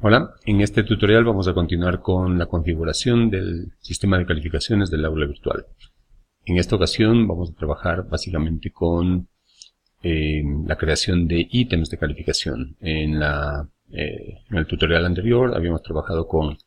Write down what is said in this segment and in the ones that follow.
Hola, en este tutorial vamos a continuar con la configuración del sistema de calificaciones del aula virtual. En esta ocasión vamos a trabajar básicamente con la creación de ítems de calificación. En el tutorial anterior habíamos trabajado con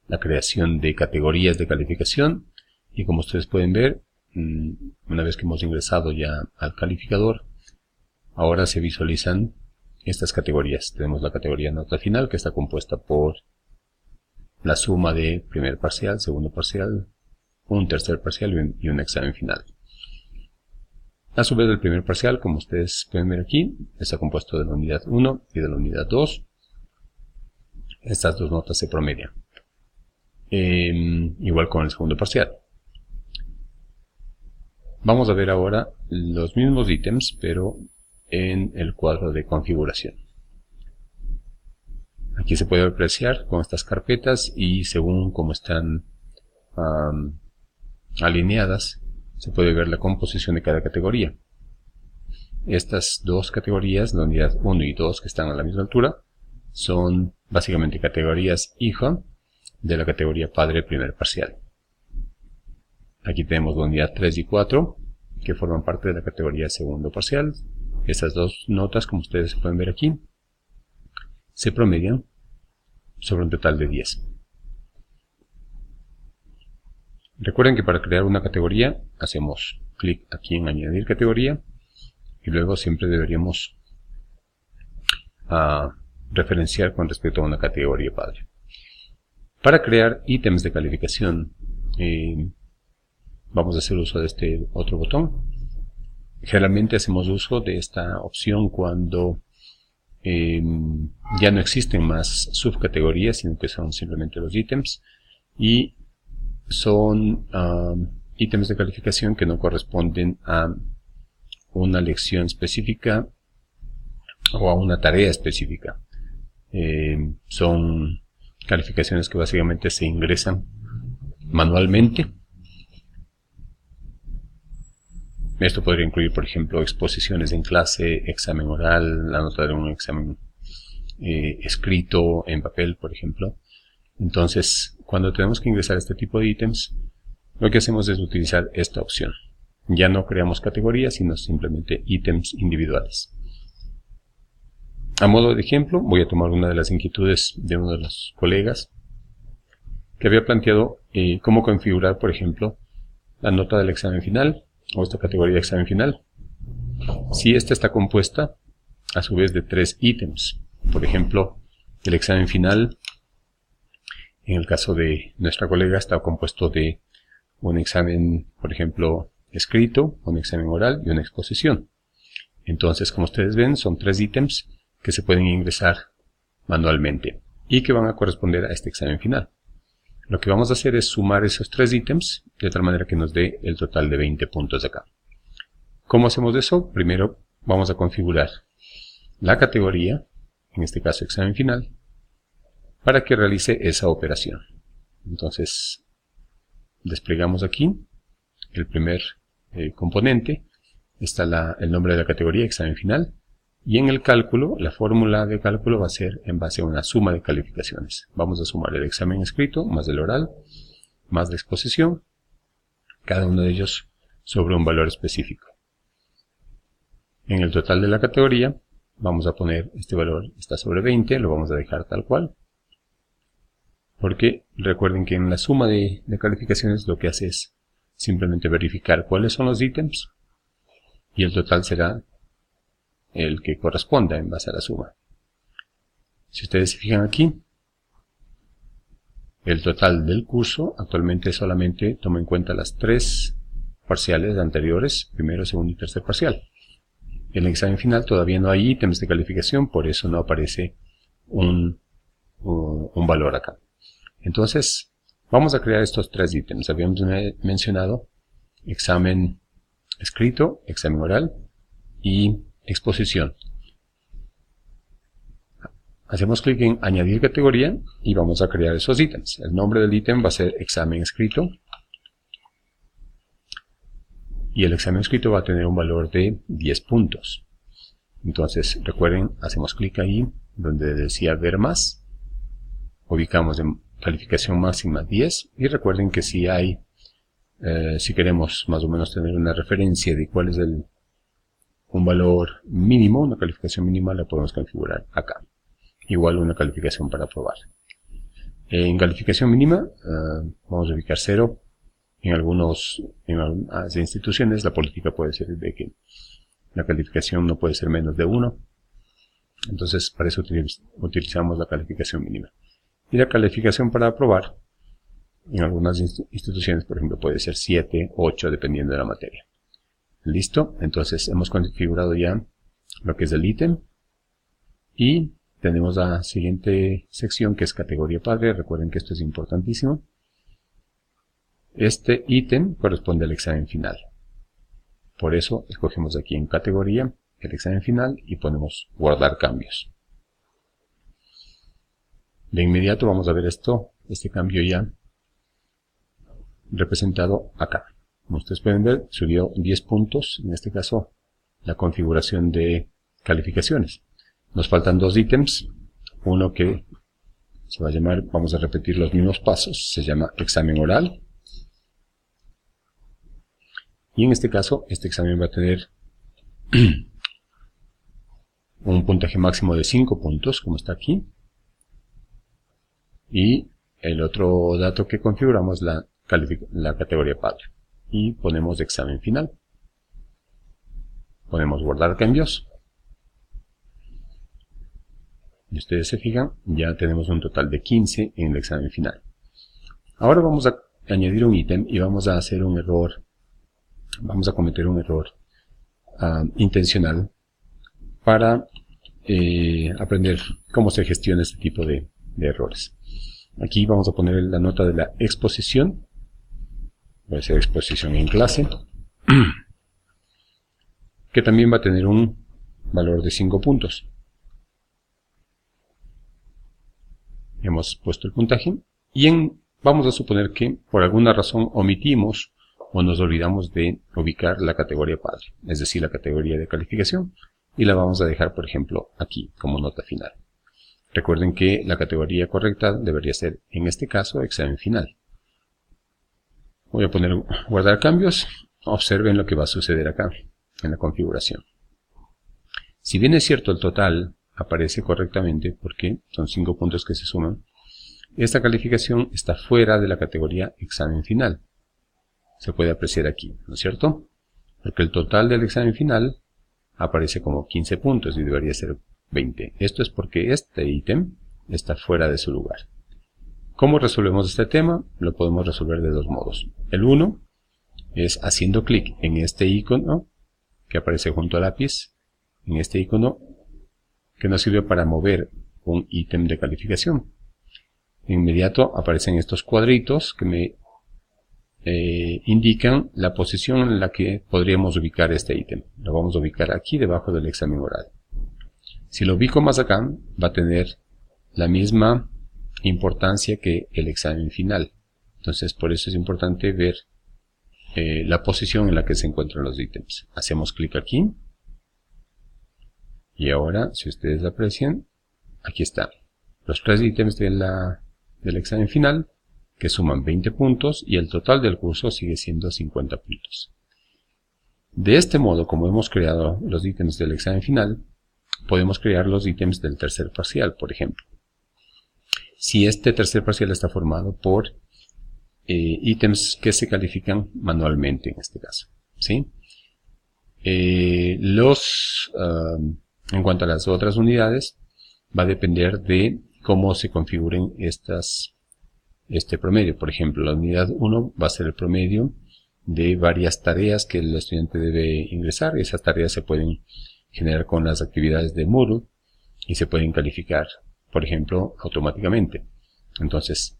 la creación de categorías de calificación y como ustedes pueden ver, una vez que hemos ingresado ya al calificador, ahora se visualizan estas categorías. Tenemos la categoría nota final, que está compuesta por la suma de primer parcial, segundo parcial, un tercer parcial y un examen final. A su vez, el primer parcial, como ustedes pueden ver aquí, está compuesto de la unidad 1 y de la unidad 2. Estas dos notas se promedian. Igual con el segundo parcial. Vamos a ver ahora los mismos ítems, pero en el cuadro de configuración. Aquí se puede apreciar con estas carpetas y según cómo están alineadas, se puede ver la composición de cada categoría. Estas dos categorías, la unidad 1 y 2, que están a la misma altura, son básicamente categorías hija de la categoría padre primer parcial. Aquí tenemos la unidad 3 y 4, que forman parte de la categoría segundo parcial. Estas dos notas, como ustedes pueden ver aquí, se promedian sobre un total de 10. Recuerden que para crear una categoría hacemos clic aquí en añadir categoría y luego siempre deberíamos referenciar con respecto a una categoría padre. Para crear ítems de calificación vamos a hacer uso de este otro botón. Generalmente hacemos uso de esta opción cuando ya no existen más subcategorías, sino que son simplemente los ítems y son ítems de calificación que no corresponden a una lección específica o a una tarea específica. Son calificaciones que básicamente se ingresan manualmente. Esto podría incluir, por ejemplo, exposiciones en clase, examen oral, la nota de un examen escrito en papel, por ejemplo. Entonces, cuando tenemos que ingresar este tipo de ítems, lo que hacemos es utilizar esta opción. Ya no creamos categorías, sino simplemente ítems individuales. A modo de ejemplo, voy a tomar una de las inquietudes de uno de los colegas que había planteado cómo configurar, por ejemplo, la nota del examen final o esta categoría de examen final. Si esta está compuesta a su vez de 3 ítems, por ejemplo, el examen final, en el caso de nuestra colega, está compuesto de un examen, por ejemplo, escrito, un examen oral y una exposición. Entonces, como ustedes ven, son 3 ítems que se pueden ingresar manualmente y que van a corresponder a este examen final. Lo que vamos a hacer es sumar esos 3 ítems de tal manera que nos dé el total de 20 puntos de acá. ¿Cómo hacemos eso? Primero vamos a configurar la categoría, en este caso examen final, para que realice esa operación. Entonces desplegamos aquí el primer componente, está el nombre de la categoría examen final. Y en el cálculo, la fórmula de cálculo va a ser en base a una suma de calificaciones. Vamos a sumar el examen escrito más el oral, más la exposición, cada uno de ellos sobre un valor específico. En el total de la categoría, vamos a poner este valor, está sobre 20, lo vamos a dejar tal cual. Porque recuerden que en la suma de calificaciones lo que hace es simplemente verificar cuáles son los ítems y el total será el que corresponda en base a la suma. Si ustedes se fijan aquí, el total del curso actualmente solamente toma en cuenta las 3 parciales anteriores, primero, segundo y tercer parcial. En el examen final todavía no hay ítems de calificación, por eso no aparece un valor acá. Entonces, vamos a crear estos 3 ítems. Habíamos mencionado examen escrito, examen oral y exposición. Hacemos clic en añadir categoría y vamos a crear esos ítems. El nombre del ítem va a ser examen escrito y el examen escrito va a tener un valor de 10 puntos. Entonces recuerden, hacemos clic ahí donde decía ver más ubicamos en calificación máxima 10, y recuerden que si hay, si queremos más o menos tener una referencia de cuál es un valor mínimo, una calificación mínima, la podemos configurar acá. Igual una calificación para aprobar. En calificación mínima vamos a ubicar 0. En algunas instituciones la política puede ser de que la calificación no puede ser menos de 1. Entonces para eso utilizamos la calificación mínima. Y la calificación para aprobar en algunas instituciones, por ejemplo, puede ser 7, 8, dependiendo de la materia. Listo, entonces hemos configurado ya lo que es el ítem. Y tenemos la siguiente sección, que es categoría padre. Recuerden que esto es importantísimo. Este ítem corresponde al examen final. Por eso escogemos aquí en categoría el examen final y ponemos guardar cambios. De inmediato vamos a ver este cambio ya representado acá. Como ustedes pueden ver, subió 10 puntos, en este caso la configuración de calificaciones. Nos faltan 2 ítems, uno que se va a llamar, vamos a repetir los mismos pasos, se llama examen oral. Y en este caso, este examen va a tener un puntaje máximo de 5 puntos, como está aquí. Y el otro dato que configuramos es la categoría padre. Y ponemos examen final. Podemos guardar cambios. Y ustedes se fijan, ya tenemos un total de 15 en el examen final. Ahora vamos a añadir un ítem y vamos a hacer un error. Vamos a cometer un error intencional para aprender cómo se gestiona este tipo de errores. Aquí vamos a poner la nota de la exposición. Va a ser exposición en clase, que también va a tener un valor de 5 puntos. Hemos puesto el puntaje y vamos a suponer que por alguna razón omitimos o nos olvidamos de ubicar la categoría padre, es decir, la categoría de calificación, y la vamos a dejar, por ejemplo, aquí como nota final. Recuerden que la categoría correcta debería ser, en este caso, examen final. Voy a poner guardar cambios. Observen lo que va a suceder acá en la configuración. Si bien es cierto el total aparece correctamente, porque son 5 puntos que se suman, esta calificación está fuera de la categoría examen final. Se puede apreciar aquí, ¿no es cierto? Porque el total del examen final aparece como 15 puntos y debería ser 20. Esto es porque este ítem está fuera de su lugar. ¿Cómo resolvemos este tema? Lo podemos resolver de 2 modos. El uno es haciendo clic en este icono que aparece junto al lápiz, en este icono que nos sirve para mover un ítem de calificación. De inmediato aparecen estos cuadritos que me indican la posición en la que podríamos ubicar este ítem. Lo vamos a ubicar aquí debajo del examen oral. Si lo ubico más acá, va a tener la misma importancia que el examen final. Entonces por eso es importante ver la posición en la que se encuentran los ítems. Hacemos clic aquí y ahora, si ustedes aprecian, aquí están los 3 ítems del examen final, que suman 20 puntos, y el total del curso sigue siendo 50 puntos. De este modo, como hemos creado los ítems del examen final, podemos crear los ítems del tercer parcial, por ejemplo. Si este tercer parcial está formado por ítems que se califican manualmente, en este caso, ¿sí? En cuanto a las otras unidades, va a depender de cómo se configuren este promedio. Por ejemplo, la unidad 1 va a ser el promedio de varias tareas que el estudiante debe ingresar. Esas tareas se pueden generar con las actividades de Moodle y se pueden calificar, por ejemplo, automáticamente. Entonces,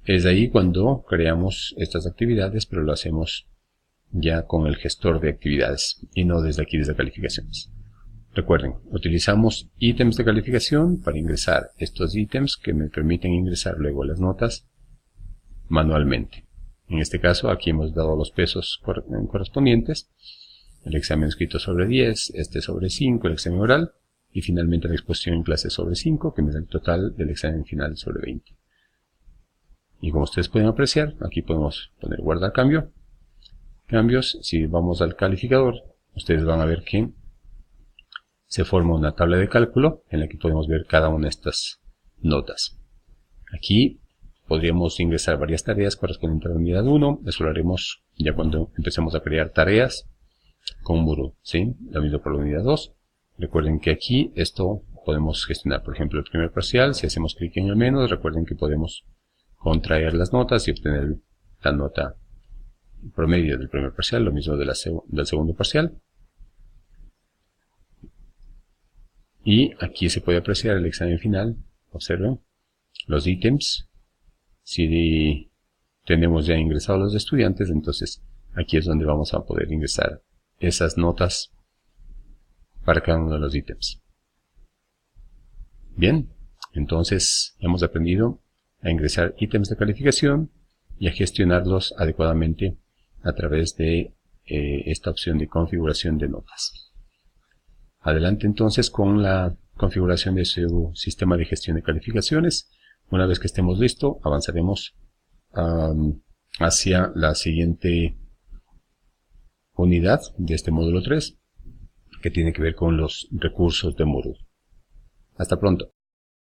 es ahí cuando creamos estas actividades, pero lo hacemos ya con el gestor de actividades y no desde aquí, desde calificaciones. Recuerden, utilizamos ítems de calificación para ingresar estos ítems que me permiten ingresar luego las notas manualmente. En este caso, aquí hemos dado los pesos correspondientes. El examen escrito sobre 10, este sobre 5, el examen oral, y finalmente la exposición en clase sobre 5, que me da el total del examen final sobre 20. Y como ustedes pueden apreciar, aquí podemos poner guardar cambios. Si vamos al calificador, ustedes van a ver que se forma una tabla de cálculo en la que podemos ver cada una de estas notas. Aquí podríamos ingresar varias tareas correspondientes a la unidad 1. Eso lo haremos ya cuando empecemos a crear tareas con Moodle, ¿sí? Lo mismo por la unidad 2. Recuerden que aquí esto podemos gestionar, por ejemplo, el primer parcial. Si hacemos clic en el menos, recuerden que podemos contraer las notas y obtener la nota promedio del primer parcial, lo mismo del segundo parcial. Y aquí se puede apreciar el examen final. Observen los ítems. Si tenemos ya ingresados los estudiantes, entonces aquí es donde vamos a poder ingresar esas notas para cada uno de los ítems. Bien, entonces hemos aprendido a ingresar ítems de calificación y a gestionarlos adecuadamente a través de esta opción de configuración de notas. Adelante entonces con la configuración de su sistema de gestión de calificaciones. Una vez que estemos listos, avanzaremos hacia la siguiente unidad de este módulo 3, que tiene que ver con los recursos de Moodle. Hasta pronto.